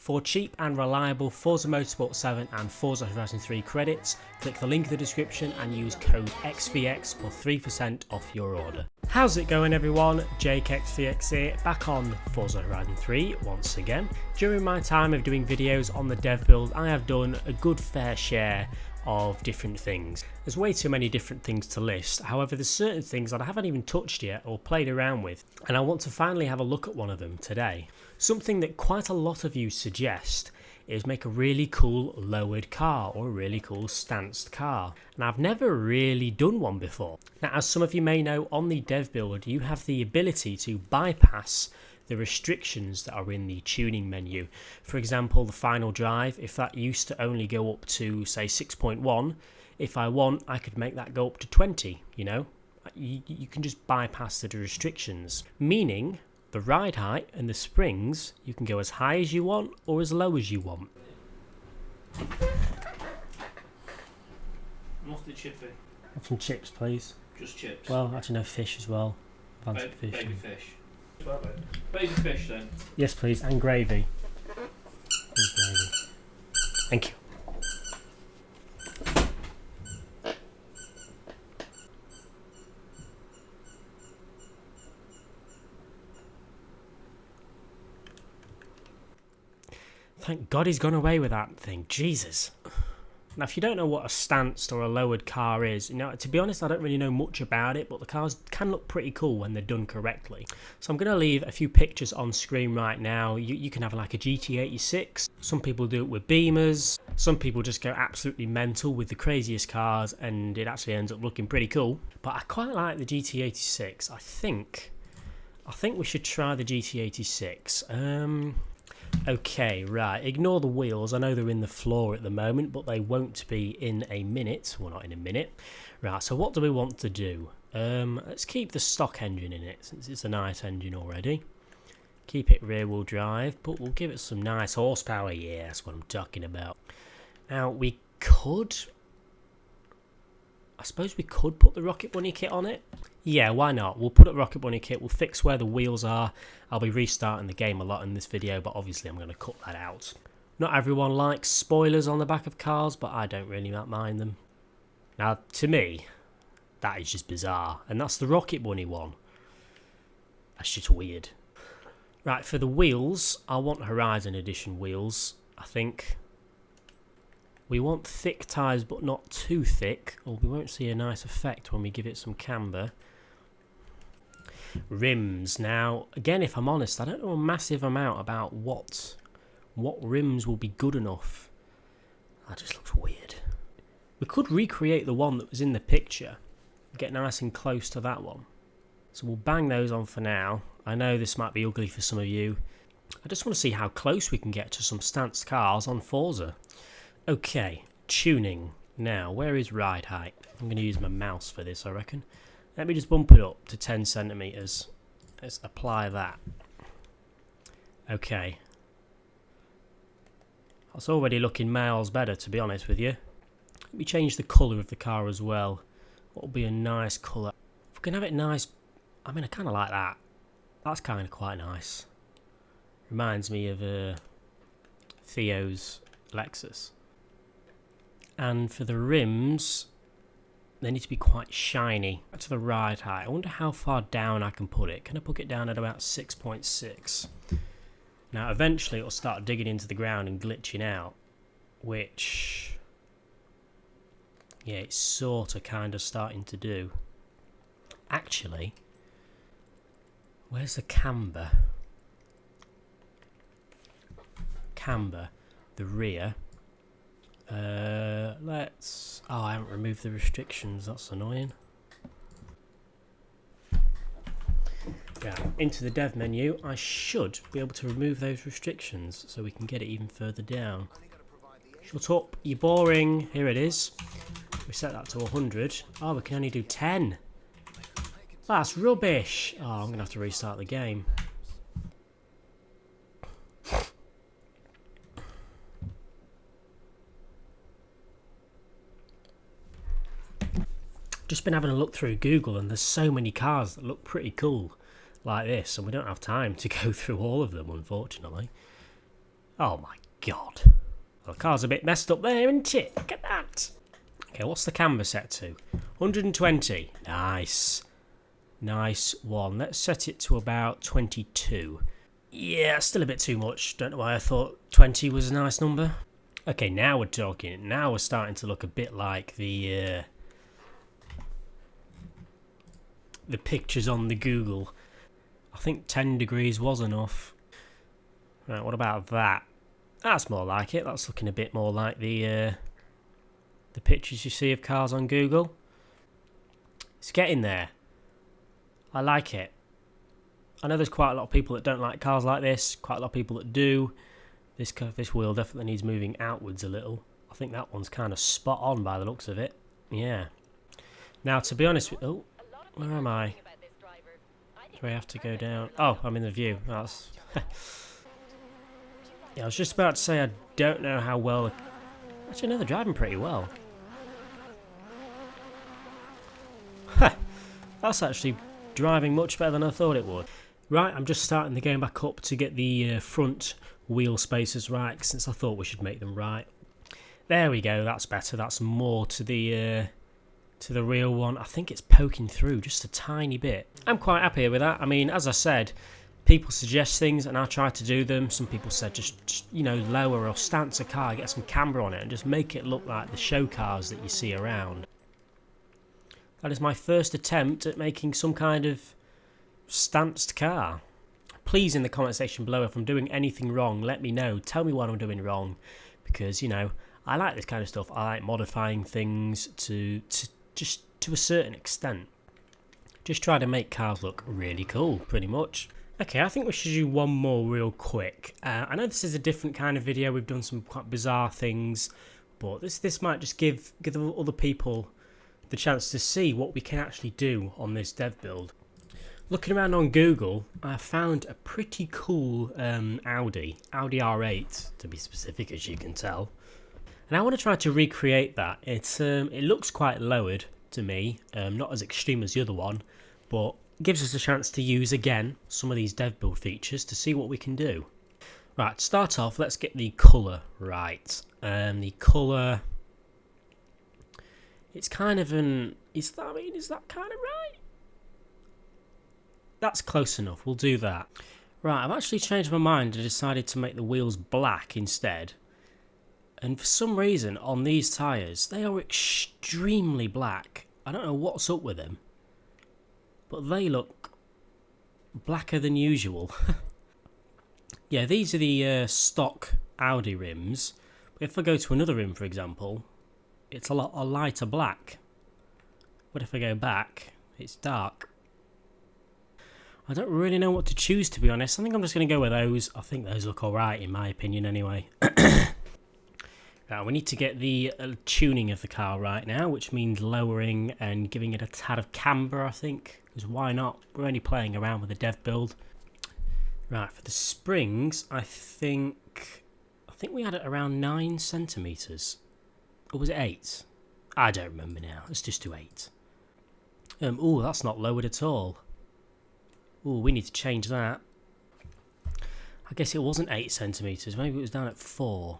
For cheap and reliable Forza Motorsport 7 and Forza Horizon 3 credits, click the link in the description and use code XVX for 3% off your order. How's it going everyone? Jake XVX here, back on Forza Horizon 3 once again. During my time of doing videos on the dev build, I have done a good fair share of different things. There's way too many different things to list, however there's certain things that I haven't even touched yet or played around with, and I want to finally have a look at one of them today. Something that quite a lot of you suggest is make a really cool lowered car or a really cool stanced car, and I've never really done one before. Now, as some of you may know, on the dev build you have the ability to bypass the restrictions that are in the tuning menu. For example, the final drive, if that used to only go up to say 6.1, if I want I could make that go up to 20, you know. You can just bypass the restrictions, meaning the ride height and the springs, you can go as high as you want or as low as you want. What's the chippy? Have some chips, please. Just chips? Well, actually no fish as well. Fancy fish. Baby fish. Baby fish then? Yes please, and gravy. Thank you. Thank God he's gone away with that thing. Jesus. Now, if you don't know what a stanced or a lowered car is, you know, to be honest, I don't really know much about it, but the cars can look pretty cool when they're done correctly. So I'm going to leave a few pictures on screen right now. You can have like a GT86. Some people do it with Beamers. Some people just go absolutely mental with the craziest cars, and it actually ends up looking pretty cool. But I quite like the GT86. I think we should try the GT86. Okay, right, ignore the wheels. I know they're in the floor at the moment, but they won't be in a minute. Well, not in a minute. Right, so what do we want to do? Let's keep the stock engine in it, since it's a nice engine already. Keep it rear-wheel drive, but we'll give it some nice horsepower. Yeah, that's what I'm talking about. Now, we could... I suppose we could put the Rocket Bunny kit on it. Yeah, why not? We'll put a Rocket Bunny kit, we'll fix where the wheels are. I'll be restarting the game a lot in this video, but obviously I'm going to cut that out. Not everyone likes spoilers on the back of cars, but I don't really mind them. Now, to me, that is just bizarre. And that's the Rocket Bunny one. That's just weird. Right, for the wheels, I want Horizon Edition wheels, I think. We want thick tyres, but not too thick, or we won't see a nice effect when we give it some camber. Rims. Now, again, if I'm honest, I don't know a massive amount about what rims will be good enough. That just looks weird. We could recreate the one that was in the picture, get nice and close to that one. So we'll bang those on for now. I know this might be ugly for some of you. I just want to see how close we can get to some stanced cars on Forza. Okay, tuning. Now, where is ride height? I'm going to use my mouse for this, I reckon. Let me just bump it up to 10 centimetres. Let's apply that. Okay. That's already looking miles better, to be honest with you. Let me change the colour of the car as well. What will be a nice colour? If we can have it nice... I mean, I kind of like that. That's kind of quite nice. Reminds me of Theo's Lexus. And for the rims, they need to be quite shiny. Back to the ride height. I wonder how far down I can put it. Can I put it down at about 6.6? Now, eventually it'll start digging into the ground and glitching out, which, yeah, it's sort of kind of starting to do. Actually, where's the camber? Camber, the rear. Let's... Oh, I haven't removed the restrictions. That's annoying. Yeah, into the dev menu. I should be able to remove those restrictions so we can get it even further down. Shut up, you're boring. Here it is. We set that to 100. Oh, we can only do 10. That's rubbish. Oh, I'm going to have to restart the game. Just been having a look through Google, and there's so many cars that look pretty cool like this, and we don't have time to go through all of them, unfortunately. Oh my god. Well, the car's a bit messed up there, isn't it? Look at that. Okay, what's the camber set to? 120. Nice. Nice one. Let's set it to about 22. Yeah, still a bit too much. Don't know why I thought 20 was a nice number. Okay, now we're talking. Now we're starting to look a bit like the pictures on the Google. I think 10 degrees was enough. Right, what about that? That's more like it. That's looking a bit more like the pictures you see of cars on Google. It's getting there. I like it. I know there's quite a lot of people that don't like cars like this. Quite a lot of people that do. This wheel definitely needs moving outwards a little. I think that one's kind of spot on by the looks of it. Yeah. Now, to be honest with... Oh, where am I? Do I have to go down? Oh, I'm in the view. That's... Yeah, I was just about to say I don't know how well... Actually, no, they're driving pretty well. That's actually driving much better than I thought it would. Right, I'm just starting the game back up to get the front wheel spaces right, since I thought we should make them right. There we go, that's better. That's more to the real one. I think it's poking through just a tiny bit. I'm quite happy with that. I mean, as I said, people suggest things and I try to do them. Some people said just you know, lower or stance a car, get some camber on it and just make it look like the show cars that you see around. That is my first attempt at making some kind of stanced car. Please, in the comment section below, if I'm doing anything wrong, let me know. Tell me what I'm doing wrong, because you know I like this kind of stuff. I like modifying things to just to a certain extent. Just try to make cars look really cool, pretty much. Okay, I think we should do one more real quick. I know this is a different kind of video. We've done some quite bizarre things, but this might just give other people the chance to see what we can actually do on this dev build. Looking around on Google, I found a pretty cool Audi R8 to be specific, as you can tell, and I want to try to recreate that. It looks quite lowered to me, not as extreme as the other one, but gives us a chance to use again some of these dev build features to see what we can do. Right, to start off, let's get the colour right. The colour, it's kind of is that kind of right? That's close enough, we'll do that. Right, I've actually changed my mind and decided to make the wheels black instead. And for some reason, on these tyres, they are extremely black. I don't know what's up with them, but they look blacker than usual. Yeah, these are the stock Audi rims. But if I go to another rim, for example, it's a lighter black. But if I go back, it's dark. I don't really know what to choose, to be honest. I think I'm just going to go with those. I think those look alright, in my opinion, anyway. Now, we need to get the tuning of the car right now, which means lowering and giving it a tad of camber, I think. Because why not? We're only playing around with the dev build. Right, for the springs, I think we had it around 9 centimetres. Or was it 8? I don't remember now. Let's just do 8. Oh, that's not lowered at all. Oh, we need to change that. I guess it wasn't 8 centimetres. Maybe it was down at 4.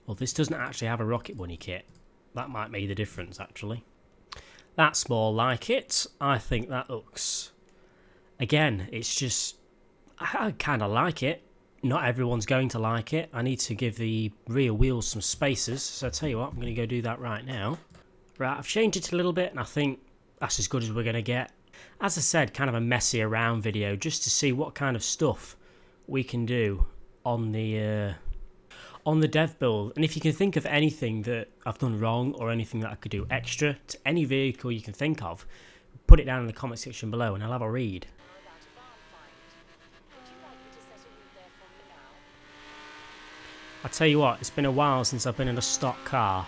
Well, this doesn't actually have a Rocket Bunny kit. That might make the difference, actually. That's more like it. I think that looks... Again, it's just... I kind of like it. Not everyone's going to like it. I need to give the rear wheels some spaces. So I'll tell you what, I'm going to go do that right now. Right, I've changed it a little bit, and I think that's as good as we're going to get. As I said, kind of a messy around video, just to see what kind of stuff we can do on the dev build. And if you can think of anything that I've done wrong or anything that I could do extra to any vehicle you can think of, put it down in the comment section below and I'll have a read. I tell you what, it's been a while since I've been in a stock car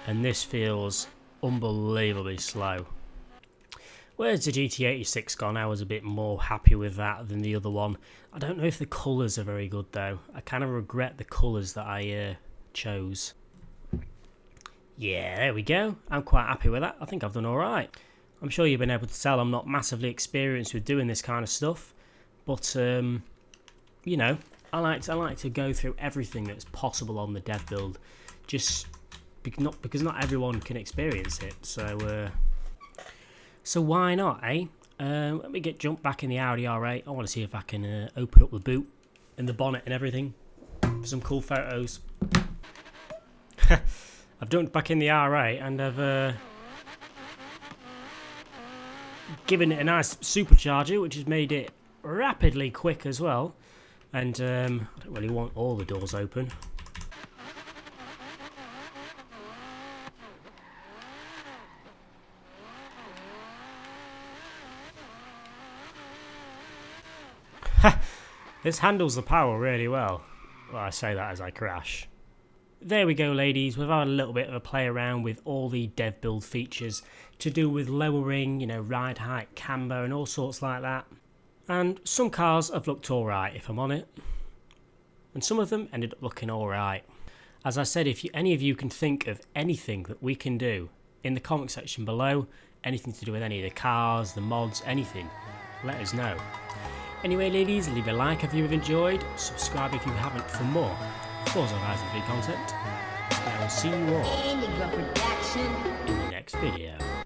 and this feels unbelievably slow. Where's the GT86 gone? I was a bit more happy with that than the other one. I don't know if the colours are very good though. I kind of regret the colours that I chose. Yeah, there we go. I'm quite happy with that. I think I've done alright. I'm sure you've been able to tell I'm not massively experienced with doing this kind of stuff. But, you know, I like to go through everything that's possible on the dev build, just because not everyone can experience it. So why not, eh? Let me jump back in the Audi R8. I want to see if I can open up the boot and the bonnet and everything for some cool photos. I've jumped back in the R8 and I've given it a nice supercharger, which has made it rapidly quick as well. And I don't really want all the doors open. This handles the power really well. Well, I say that as I crash. There we go, ladies. We've had a little bit of a play around with all the dev build features to do with lowering, ride height, camber and all sorts like that. And some cars have looked alright, if I'm on it. And some of them ended up looking alright. As I said, if any of you can think of anything that we can do in the comment section below, anything to do with any of the cars, the mods, anything, let us know. Anyway, ladies, leave a like if you have enjoyed, subscribe if you haven't for more Forza Horizon 3 content, and I will see you all in the next video.